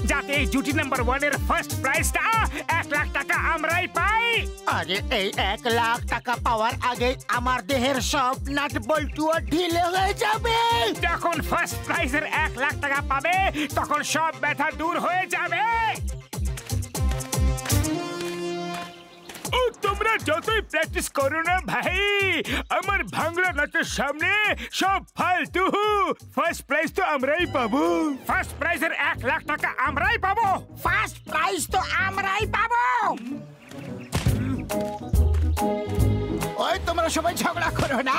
যাতে এই জুটি নাম্বার 1 এর ফার্স্ট প্রাইজটা 1 লাখ টাকা আমরাই পাই। আরে এই 1 লাখ টাকা পাওয়ার আগে আমার দেহের সব নাট বল্টুও ঢিলে হয়ে যাবে। যখন ফার্স্ট প্রাইজের 1 লাখ টাকা পাবে তখন সব ব্যথা দূর হয়ে যাবে। তোমরা যতই প্র্যাকটিস করো না ভাই, আমার ভাঙড়া নাচের সামনে সব ফালতু। ফার্স্ট প্রাইজ তো আমরাই পাবো। ফার্স্ট প্রাইজের 1 লাখ টাকা আমরাই পাবো। ফার্স্ট প্রাইজ তো আমরাই পাবো। ওই তোমরা সবাই ঝগড়া করো না,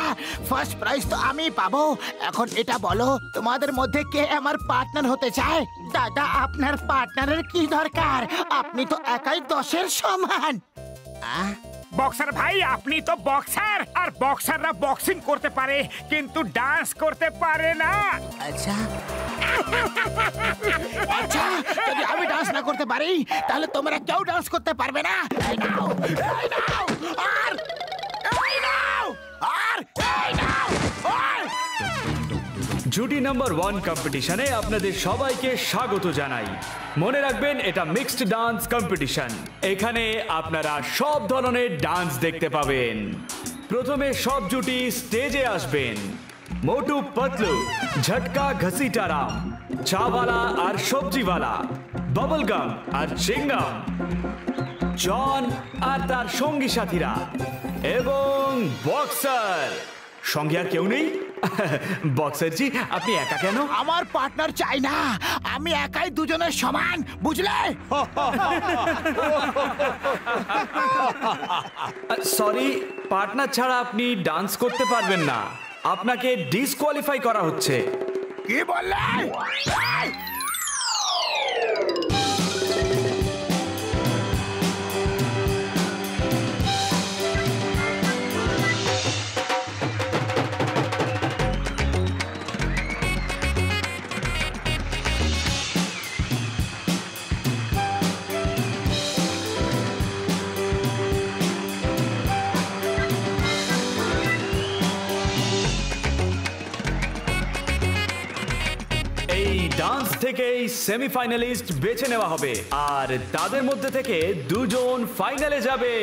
ফার্স্ট প্রাইজ তো আমি পাবো। এখন এটা বলো, তোমাদের মধ্যে কে আমার পার্টনার হতে চায়? দাদা, আপনার পার্টনারের কি দরকার? আপনি তো একাই 10-এর সমান। বক্সার ভাই, আপনি তো বক্সার, আর বক্সাররা বক্সিং করতে পারে কিন্তু ডান্স করতে পারে না। আচ্ছা আচ্ছা, যদি আমি ডান্স না করতে পারি তাহলে তোমরা কেউ ডান্স করতে পারবে না। এই নাও, এই নাও, আর এই নাও, আর এই নাও, আর জুটি নাম্বার 1 কম্পিটিশনে আপনাদের সবাইকে স্বাগত জানাই। মনে রাখবেন, এটা মিক্সড ডান্স কম্পিটিশন। এখানে আপনারা সব ধরনের ডান্স দেখতে পাবেন। প্রথমে সব জুটি স্টেজে আসবেন। মোটু পতলু, ঝটকা ঘসিটারাম, চাওয়ালা আর সবজিওয়ালা, বাবলগাম আর চিংগাম, জন আর তার সঙ্গী সাথীরা এবং বক্সার। সঙ্গে আর কেউ নেই? বক্সারজি, আপনি একা কেন? আমার পার্টনার চাই না, আমি একাই দুজনের সমান, বুঝলে? সরি, পার্টনার ছাড়া আপনি ডান্স করতে পারবেন না। আপনাকে ডিসকোয়ালিফাই করা হচ্ছে। কি বললে? ডান্স থেকে সেমিফাইনালিস্ট বেছে নেওয়া হবে, আর তাদের মধ্যে থেকে 2 জন ফাইনালে যাবে।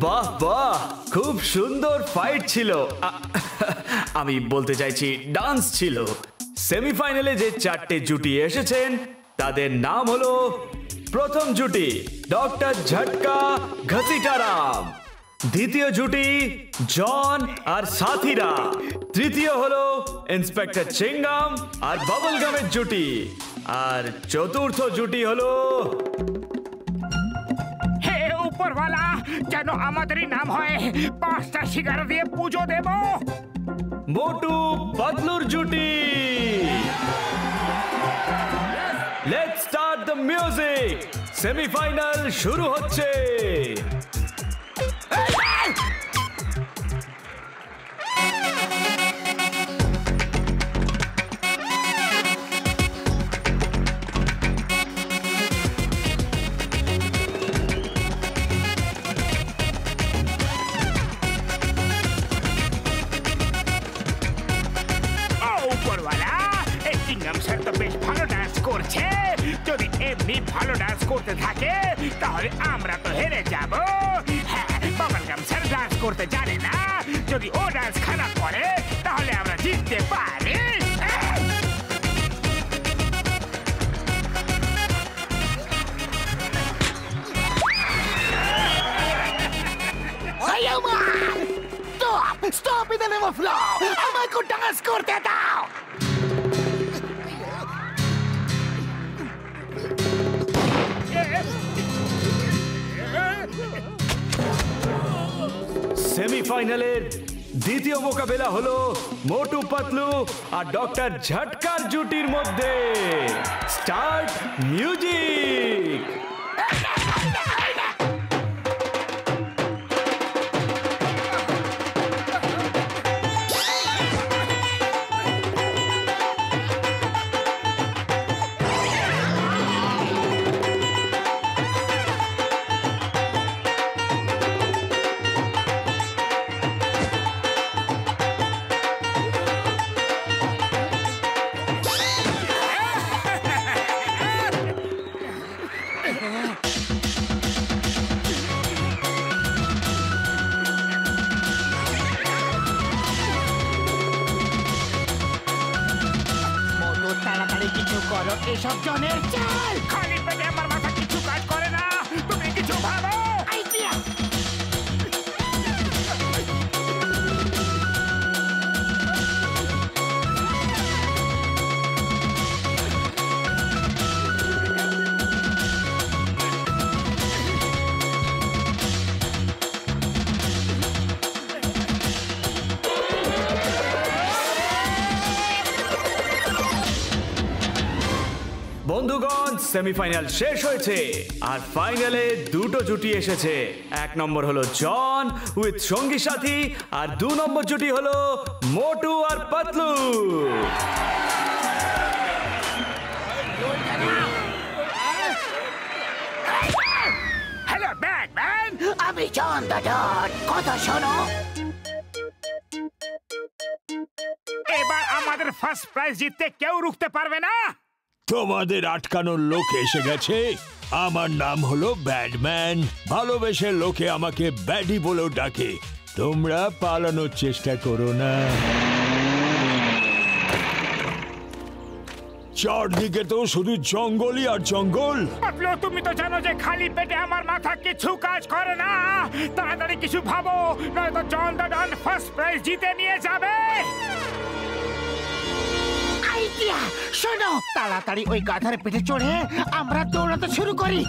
বাহ বাহ, খুব সুন্দর ফাইট ছিল। আমি বলতে চাইছি ডান্স ছিল। সেমিফাইনালে যে 4টে জুটি এসেছেন তাদের নাম হলো, প্রথম জুটি ডক্টর ঝটকা ঘসিটারাম, দ্বিতীয় জুটি জন আর সাথীরা, তৃতীয় হলো ইন্সপেক্টর চিংগাম আর বাবলগামের জুটি, আর চতুর্থ জুটি হলো উপরওয়ালা যেন আমাদেরই নাম হয়, 5টা সিগারেট দিয়ে পুজো দেব। মোটু পতলুর জুটি। Let's start the music. Semifinal শুরু হচ্ছে। যদি এমনি ভালো ডান্স করতে থাকে তাহলে আমরা তো হেরে যাব। বাবলগাম স্যার ডান্স করতে জানে না। যদি ও ডান্স খারাপ করে তাহলে আমরা জিততে পারি। Stop in the name of law! আমাকে ডান্স করতে দাও। সেমিফাইনালের দ্বিতীয় মোকাবেলা হলো মোটু পাতলু আর ডক্টর ঝটকার জুটির মধ্যে। Start music. এসব জনের চাল খালি পেটে আমার মাথা কিছু কাজ করে না। তুমি কিছু ভাবো। বন্ধুগণ, সেমিফাইনাল শেষ হয়েছে আর ফাইনালে দুটো জুটি এসেছে। এক নম্বর হলো জন উইথ সঙ্গী সাথী আর 2 নম্বর জুটি হলো মোটু আর পাতলু। হ্যালো ব্যাটম্যান, আমি জন দাদা। কথা শোনো, এবার আমাদের ফার্স্ট প্রাইজ জিততে কেউ রুখতে পারবে না। তোমাদের আটকানোর লোক এসে গেছে। আমার নাম হলো ব্যাটম্যান। ভালোবেসে লোকে আমাকে ব্যাডি বলেও ডাকে। তোমরা পালানোর চেষ্টা করো না। চারদিকে তো শুধু জঙ্গলই আর জঙ্গল। পাতলু, তুমি তো জানো যে খালি পেটে আমার মাথা কিছু কাজ করে না। তাড়াতাড়ি কিছু ভাবো, নয়তো জন দাদান ফার্স্ট প্রাইজ জিতে নিয়ে যাবে। আইডিয়া শোনো, তাড়াতাড়ি ওই গাধার পেটে চড়ে আমরা দৌড়াতে শুরু করি।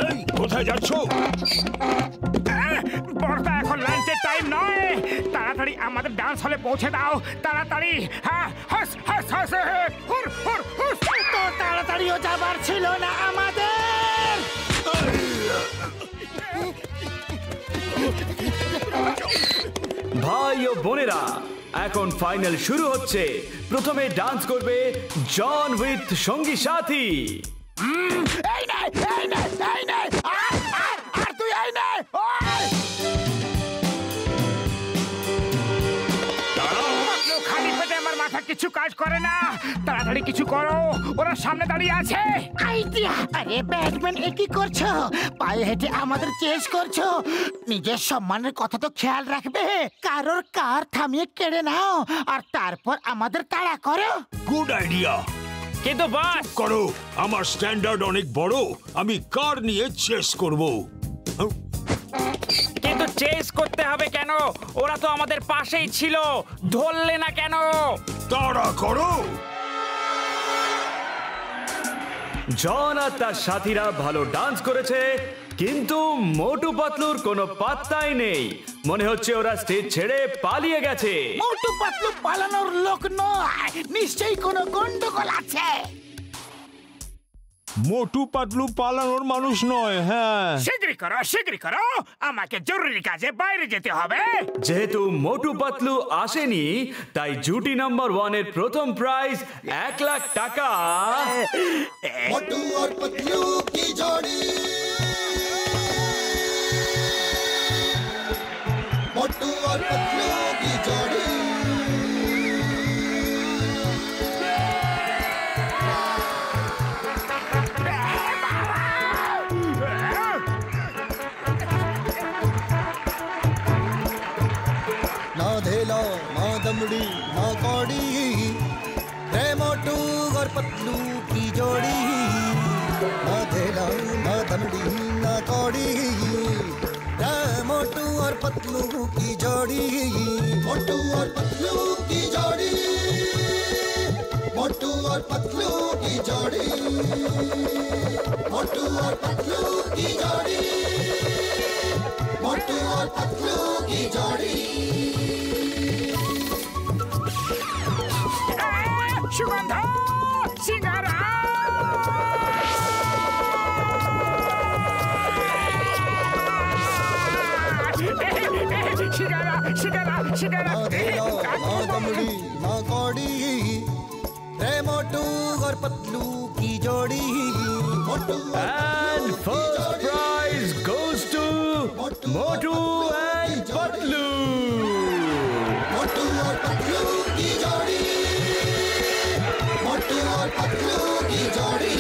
এই, কোথায় যাচ্ছ? বড়দা, এখন লাঞ্চের টাইম নয়। তাড়াতাড়ি আমাদের ডান্স হলে পৌঁছে দাও। তাড়াতাড়ি। হ্যাঁ, হাস হাস হাস, হুর হুর হুর। তো তাড়াতাড়িও যাবার ছিল না আমাদের। ভাই ও বোনেরা, এখন ফাইনাল শুরু হচ্ছে। প্রথমে ডান্স করবে জন উইথ সঙ্গী সাথী। এই নে, এই নে, এই নে। আর তুই এই নে। পাতলু, খালি পেটে আমার মাথা কিছু কাজ করে না। তাড়াতাড়ি কিছু করো, ওরা সামনে দাঁড়িয়ে আছে। আইডিয়া। আরে ব্যাটম্যান, এ কি করছো? পায়ে হেঁটে আমাদের চেস করছো। নিজের সম্মানের কথা তো খেয়াল রাখবে। কারোর কার থামিয়ে কেড়ে নাও আর তারপর আমাদের তাড়া করো। Good idea. কিন্তু বাস করো, আমার স্ট্যান্ডার্ড অনেক বড়। আমি কার নিয়ে চেস করব। কিন্তু চেস করতে হবে কেন? ওরা তো আমাদের পাশেই ছিল, ধরলে না কেন? তাড়া করো। জন আর তার সাথীরা ভালো ডান্স করেছে, কিন্তু মোটু পাতলুর কোনো পাত্তাই নেই। মনে হচ্ছে ওরা স্টেজ ছেড়ে পালিয়ে গেছে। মোটু পাতলু পালানোর লোক নয়, নিশ্চয়ই কোনো গন্ডগোল আছে। মোটু পাতলু পালানোর মানুষ নয়। হ্যাঁ, শীঘ্রই করো, আমাকে জরুরি কাজে বাইরে যেতে হবে। যেহেতু মোটু পাতলু আসেনি, তাই জুটি নাম্বার 1 এর প্রথম প্রাইজ 1 লাখ টাকা। मोटू और पतलू की जोड़ी, मोटू और पतलू की जोड़ी। धेला ना दमड़ी ना कौड़ी रे मोटू और पतलू की जोड़ी ना धेला ना दमड़ी ना कौड़ी रे मोटू और पतलू की जोड़ी मोटू और पतलू की जोड़ी मोटू और पतलू की जोड़ी मोटू और पतलू की जोड़ी मोटू और पतलू की जोड़ी সুগন্ধ সিঙ্গারা সিঙ্গারা সিঙ্গারা সিঙ্গারা ना धेला ना दमड़ी ना कौड़ी रे मोटू और पतलू की जोड़ी मोटू And first prize goes to Motu and Patlu. मोटू और पतलू की जोड़ी मोटू और पतलू की जोड़ी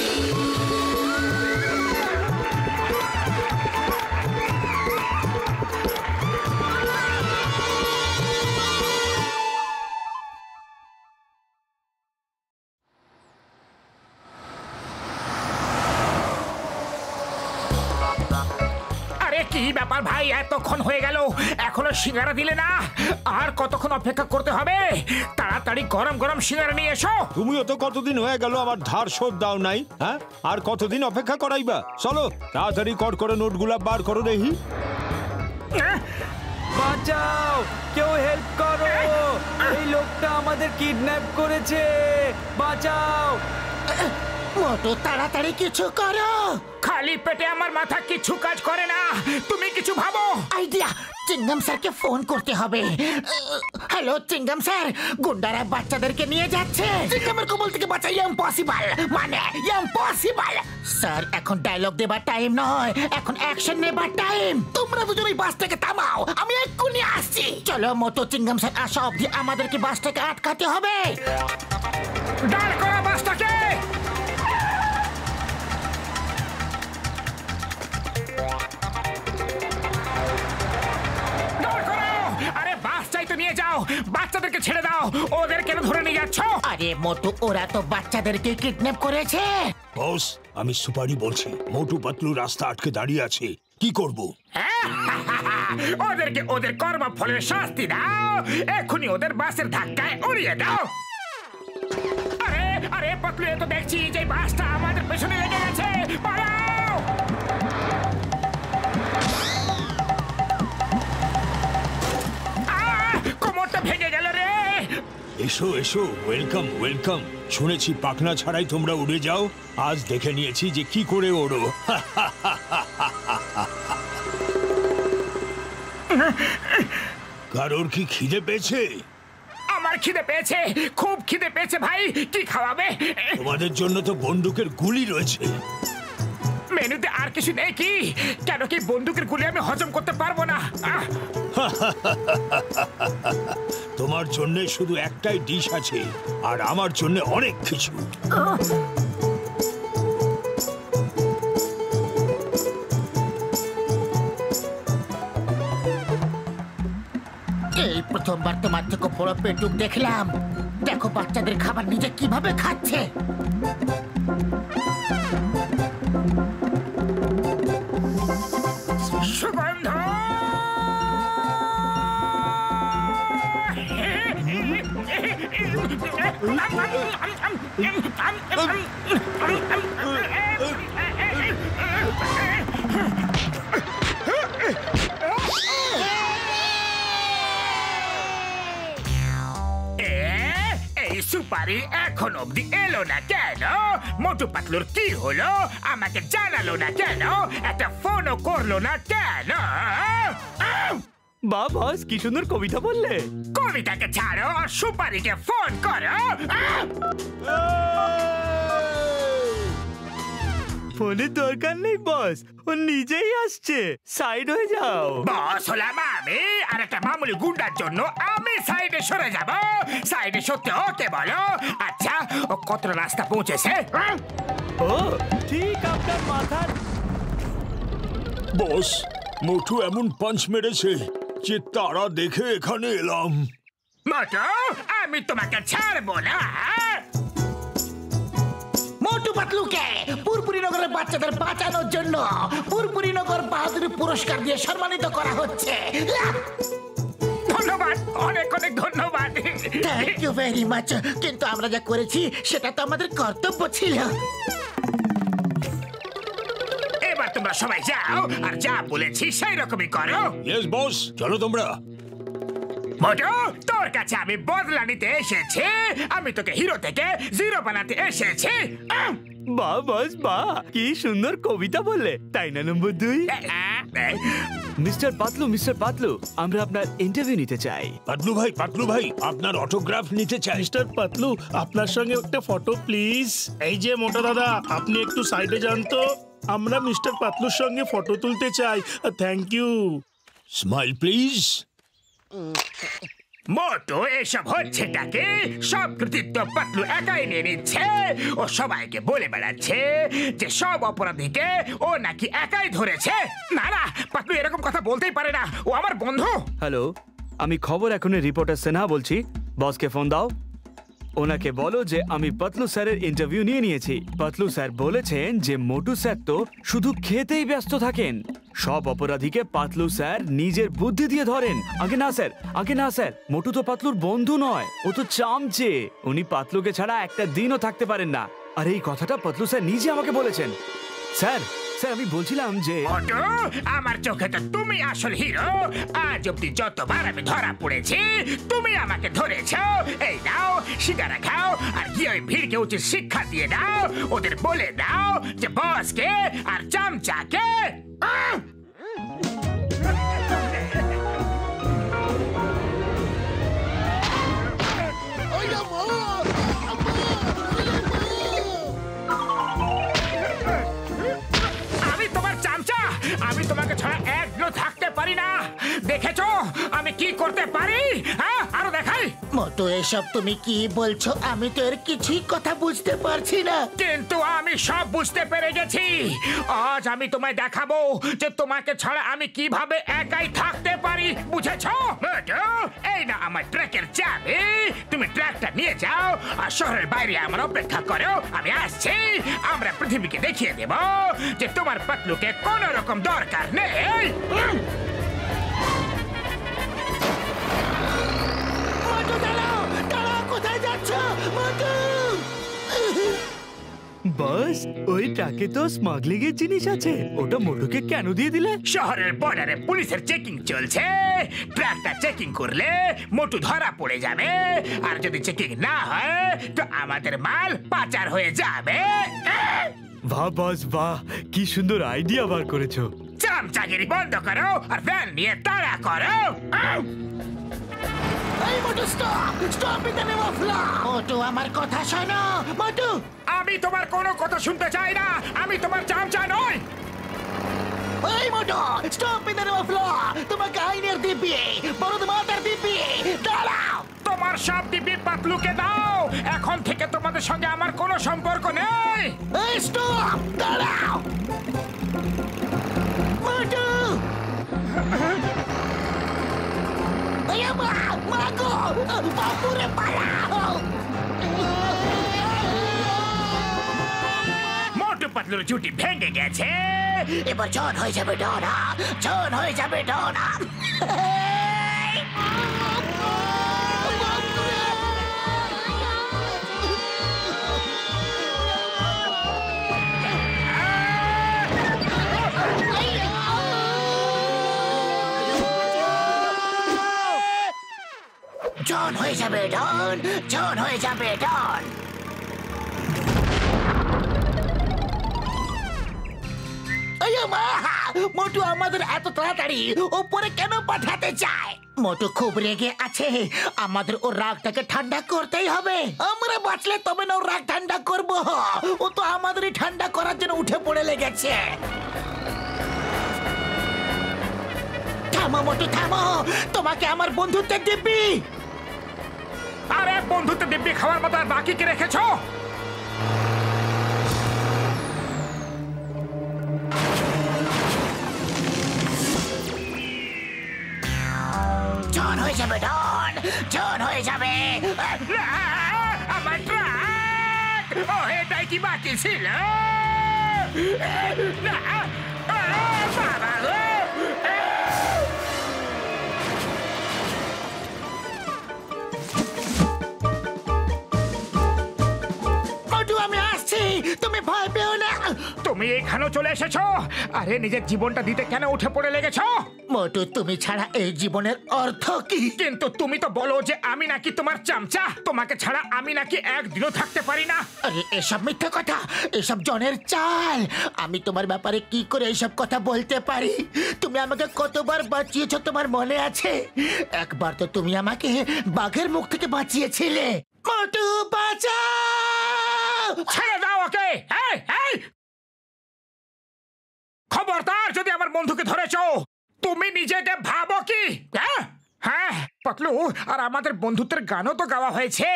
আরে কি ব্যাপার ভাই, এতক্ষণ হয়ে গেল এখনো সিঙ্গারা দিলে না? আর কতক্ষণ অপেক্ষা করতে হবে? তাড়াতাড়ি গরম গরম সিঙ্গারা নিয়ে এসো। তুমিও তো কতদিন হয়ে গেল আমার ধার শোধ দাও নাই, হ্যাঁ? আর কতদিন অপেক্ষা করাইবা? চলো তাড়াতাড়ি কর করে নোটগুলা বার করো দেখি। বাঁচাও, কেউ হেল্প করো, এই লোকটা আমাদের কিডন্যাপ করেছে, বাঁচাও। মোটু তাড়াতাড়ি কিছু করো। খালি পেটে আমার মাথা কিছু কাজ করে না, তুমি কিছু ভাবো। আইডিয়া, চিঙ্গাম স্যারকে ফোন করতে হবে। হ্যালো চিঙ্গাম স্যার, গুন্ডারা বাচ্চাদেরকে নিয়ে যাচ্ছে। চিঙ্গামের কবল থেকে বাঁচা ইম্পসিবল, মানে ইম্পসিবল। স্যার এখন ডায়লগ দেবার টাইম নয়, এখন অ্যাকশন নেবার টাইম। তোমরা দুজন ওই বাসটাকে থামাও, আমি এক্ষুনি আসছি। চলো মোটু, চিঙ্গাম স্যার আসা অবধি আমাদেরকে বাসটাকে আটকাতে হবে। দাঁড় করো বাসটাকে। আরে বাস চাই তো নিয়ে যাও, বাচ্চাদেরকে ছেড়ে দাও। ওদের কেন ধরে নিয়ে যাচ্ছ? আরে মোটু, ওরা তো বাচ্চাদেরকে কিডন্যাপ করেছে। বস, আমি সুপারি বলছি। মোটু পাতলু রাস্তা আটকে দাঁড়িয়ে আছে, কি করব? ওদেরকে ওদের কর্মফলের শাস্তি দাও, এখনই ওদের বাসের ধাক্কায় উড়িয়ে দাও। আরে আরে পাতলু, এ তো দেখছি যে বাসটা আমাদের পেছনে লেগে গেছে, পালাও। কোমরটা ভেঙে গেল রে। এসো এসো, ওয়েলকাম ওয়েলকাম। শুনেছি পাখনা ছাড়াই তোমরা উড়ে যাও, আজ দেখে নিয়েছি যে কি করে ওড়ো। কারোর কি খিদে পেয়েছে? আমার খিদে পেয়েছে, খুব খিদে পেয়েছে ভাই। কি খাওয়াবে? তোমাদের জন্য তো বন্দুকের গুলি রয়েছে। মেনুতে আর কিছু নেই কি? কেন কি বন্দুকের গুলি আমি হজম করতে পারবো না? তোমার জন্য শুধু একটাই ডিশ আছে, আর আমার জন্য অনেক কিছু। এই প্রথমবার তোমার থেকে বড় পেটুক দেখলাম। দেখো বাচ্চাদের খাবার নিজে কিভাবে খাচ্ছে। সুগন্ধ, এই সুপারি এখন অব্দি এলো না কেন? মোটু পাতলুর কি হলো আমাকে জানালো না কেন? একটা ফোনও করলো না কেন? বাহ বস, কি সুন্দর কবিতা বললে। কবিতাকে ছাড়ো, সুপারিকে ফোন করো। ফোনের দরকার নেই বস, ও নিজেই আসছে, সাইড হয়ে যাও। বস হলাম আমি, আর একটা মামুলি গুন্ডার জন্য আমি সাইডে সরে যাব? সাইডে সত্যি ওকে বলো। আচ্ছা, ও কতটা রাস্তা পৌঁছেছে? ও ঠিক আপনার মাথার। বস, মোটু এমন পাঞ্চ মেরেছে যে তারা দেখে এখানে এলাম। মোটু আমি তোমাকে ছাড়বো না। মোটু পাতলুকে পুরপুরি নগরের বাচ্চাদের বাঁচানোর জন্য পুরপুরি নগর বাহাদুরি পুরস্কার দিয়ে সম্মানিত করা হচ্ছে। ধন্যবাদ, অনেক অনেক ধন্যবাদ। Thank you very much. কিন্তু আমরা যা করেছি সেটা তো আমাদের কর্তব্য ছিল। এবার তোমরা সবাই যাও আর যা বলেছি সেই রকমই করো। ইয়েস বস, চলো তোমরা। মোটু তোর কাছে আমি বদলা নিতে এসেছি। আমি তোকে হিরো থেকে জিরো বানাতে এসেছি। বাহ বস বাহ, কি সুন্দর কবিতা বললে, তাই না নম্বর 2? মিস্টার পাতলু, আমরা আপনার ইন্টারভিউ নিতে চাই। পাতলু ভাই আপনার অটোগ্রাফ নিতে চাই। মিস্টার পাতলু, আপনার সঙ্গে একটা ফটো প্লিজ। এই যে মোটা দাদা, আপনি একটু সাইডে যান তো, আমরা মিস্টার পাতলুর সঙ্গে ফটো তুলতে চাই। Thank you. Smile please. Motu এসব হচ্ছেটাকে, সব কৃতিত্ব পাতলু একাই নিয়ে নিচ্ছে। ও সবাইকে বলে বেড়াচ্ছে যে সব অপরাধীকে ও নাকি একাই ধরেছে। না না, পাতলু এরকম কথা বলতেই পারে না, ও আমার বন্ধু। হ্যালো, আমি খবর এখনই রিপোর্টার সিনহা বলছি। বসকে ফোন দাও, ওনাকে বলো যে আমি পাতলু স্যারের ইন্টারভিউ নিয়েছি। পাতলু স্যার বলেছেন যে মোটু স্যার তো শুধু খেতেই ব্যস্ত থাকেন। সব অপরাধীকে পাতলু স্যার নিজের বুদ্ধি দিয়ে ধরেন। আগে না স্যার, মোটু তো পাতলুর বন্ধু নয়, ও তো চামচে। উনি পাতলুকে ছাড়া একটা দিনও থাকতে পারেন না। আর এই কথাটা পাতলু স্যার নিজে আমাকে বলেছেন। স্যার আমি বলছিলাম যে মোটু, আমার চোখে তো তুমি আসল হিরো। আজ অব্দি যতবার আমি ধরা পড়েছি তুমি আমাকে ধরেছো। এই নাও সিগারা খাও আর গিয়ে ওই ভিড়কে উচিত শিক্ষা দিয়ে দাও। ওদের বলে দাও যে বসকে আর চামচাকে আমি তোমাকে ছাড়া একদিনও থাকতে পারি না। দেখেছো আমি কি করতে পারি? হ্যাঁ, আরো দেখাই। মোটু এসব তুমি কি বলছো? আমি তো এর কিছুই কথা বুঝতে পারছি না। কিন্তু আমি সব বুঝতে পেরে গেছি। আজ আমি তোমায় দেখাবো যে তোমাকে ছাড়া আমি কিভাবে একাই থাকতে পারি। বুঝেছো? মোটু, এই না আমার ট্রাকের চাবি। তুমি ট্রাকটা নিয়ে যাও আর শহরের বাইরে আমার অপেক্ষা করো। আমি আসছি। আমরা পৃথিবীকে দেখিয়ে দেব যে তোমার পাতলুকে কোন রকম দরকার নেই। কোথায় যাচ্ছ মোটু? বস, ওই ট্রাকে তো স্মাগলিং এর জিনিস আছে। ওটা মোটুকে কেন দিয়ে দিলে? শহরের বর্ডারে পুলিশের চেকিং চলছে। ট্রাকটা চেকিং করলে মোটু ধরা পড়ে যাবে। আর যদি চেকিং না হয় তো আমাদের মাল পাচার হয়ে যাবে। বাহ বস বাহ, কি সুন্দর আইডিয়া বার করেছো। চামচাগিরি বন্ধ করো আর ভ্যান নিয়ে তাড়া করো। এই Motu, stop in the name of law. Motu আমার কথা শোনো। মোটু, আমি তোমার কোনো কথা শুনতে চাই না। আমি তোমার চামচা নই। এই Motu, stop in the name of law. তোমাকে আইনের দিব্যি, বড় মাতার দিব্যি দাঁড়াও। তোমার সব দিব্যি পাতলুকে দাও। এখন থেকে তোমাদের সঙ্গে আমার কোনো সম্পর্ক নেই। এই স্টপ, দাঁড়াও। মোটু, মাগো, বাপুরে পালাও। মোটু পাতলুর জুটি ভেঙে গেছে। এবার জন হয়ে যাবে ডনা, জন হয়ে যাবে ডনা। জন হয়ে যাবে ডন, জন হয়ে যাবে ডন। মোটু আমাদের এত তাড়াতাড়ি উপরে কেন পাঠাতে চায়? মোটু খুব রেগে আছে। আমাদের ওর রাগটাকে ঠান্ডা করতেই হবে। আমরা বাঁচলে তবে না ওর রাগ ঠান্ডা করব। ও তো আমাদেরই ঠান্ডা করার জন্য উঠে পড়ে লেগেছে। থামো মোটু, থামো। তোমাকে আমার বন্ধুত্বের দিব্যি। আরে বন্ধুত্ব দিব্যি খাওয়ার মতো আর বাকি কি রেখেছো? জন হয়ে যাবে ডন, জন হয়ে যাবে। আমার ট্রাক! ও এটাই কি বাকি ছিল? না! বাবা গো! মোটু আমি আসছি, তুমি ভয় পেও না। তুমি এখানেও চলে এসেছো? আরে নিজের জীবনটা দিতে কেন উঠে পড়ে লেগেছো? মোটু তুমি ছাড়া এই জীবনের অর্থ কি? কিন্তু তুমি তো বলো যে আমি নাকি তোমার চামচা, তোমাকে ছাড়া আমি নাকি একদিনও থাকতে পারি না। আরে এসব মিথ্যে কথা, এসব জনের চাল। আমি তোমার ব্যাপারে কি করে এইসব কথা বলতে পারি? তুমি আমাকে কতবার বাঁচিয়েছো তোমার মনে আছে? একবার তো তুমি আমাকে বাঘের মুখ থেকে বাঁচিয়েছিলে। মোটু বাঁচাও! ছেড়ে দাও ওকে! এই, এই! খবরদার যদি আমার বন্ধুকে ধরেছো, তুমি নিজেকে ভাবো কি? হ্যাঁ হ্যাঁ পাতলু, আর আমাদের বন্ধুত্বের গানও তো গাওয়া হয়েছে।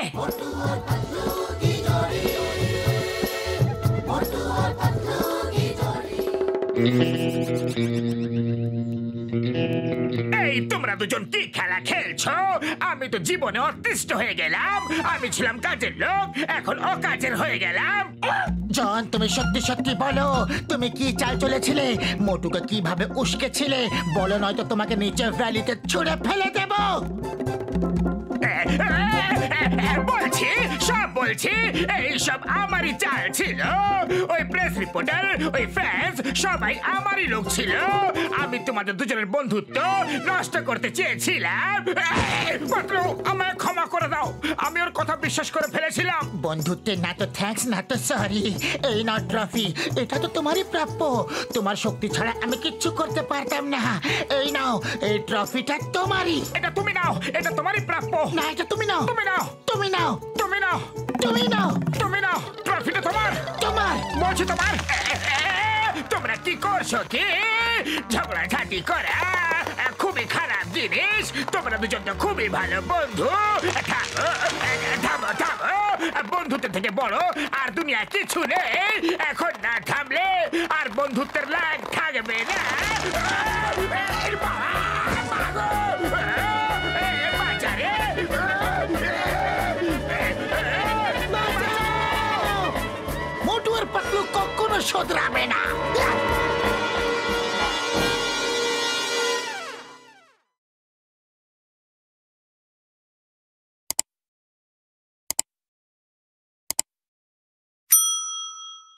এই তোমরা দুজন কি খেলা খেলছো? আমি তো জীবনে অতিষ্ঠ হয়ে গেলাম। আমি ছিলাম কাজের লোক, এখন অকাজের হয়ে গেলাম। জন তুমি সত্যি সত্যি বলো, তুমি কি চাল চলেছিলে? মোটুকে কিভাবে উস্কেছিলে বলো, নয়তো তোমাকে নিচের ভ্যালিতে ছুঁড়ে ফেলে দেব। বলছি, সব বলছি, এইসব আমারই চাল ছিল। ওই প্রেস রিপোর্টার, ওই ফ্যান্স, সবাই আমারই লোক ছিল। আমি তোমাদের দুজনের বন্ধুত্ব নষ্ট করতে চেয়েছিলাম। পাতলু, আমায় ক্ষমা করে দাও, আমি ওর কথা বিশ্বাস করে ফেলেছিলাম। বন্ধুত্বের না তো থ্যাঙ্কস না তো সরি। এই নাও ট্রফি, এটা তো তোমারই প্রাপ্য। তোমার শক্তি ছাড়া আমি কিচ্ছু করতে পারতাম না। এই নাও, এই ট্রফিটা তোমারই। এটা তুমি নাও, এটা তোমারই প্রাপ্য। না, এটা তুমি নাও। তুমি নাও, তুমি নাও, তুমি নাও, তুমি নাও, তুমি নাও, ট্রফিটা তোমার। তোমার। বলছি তোমার। তোমরা কি করছো কি? ঝগড়াঝাটি করা খুবই খারাপ জিনিস। তোমরা দুজন তো খুবই ভালো বন্ধু। থামো, থামো, থামো। বন্ধুত্ব থেকে বড় আর দুনিয়া কিছু নেই। এখন না থামলে আর বন্ধুত্বের লাগ থাকবে না। বাজারে মোটু আর পাতলু কখনো শোধরাবে না।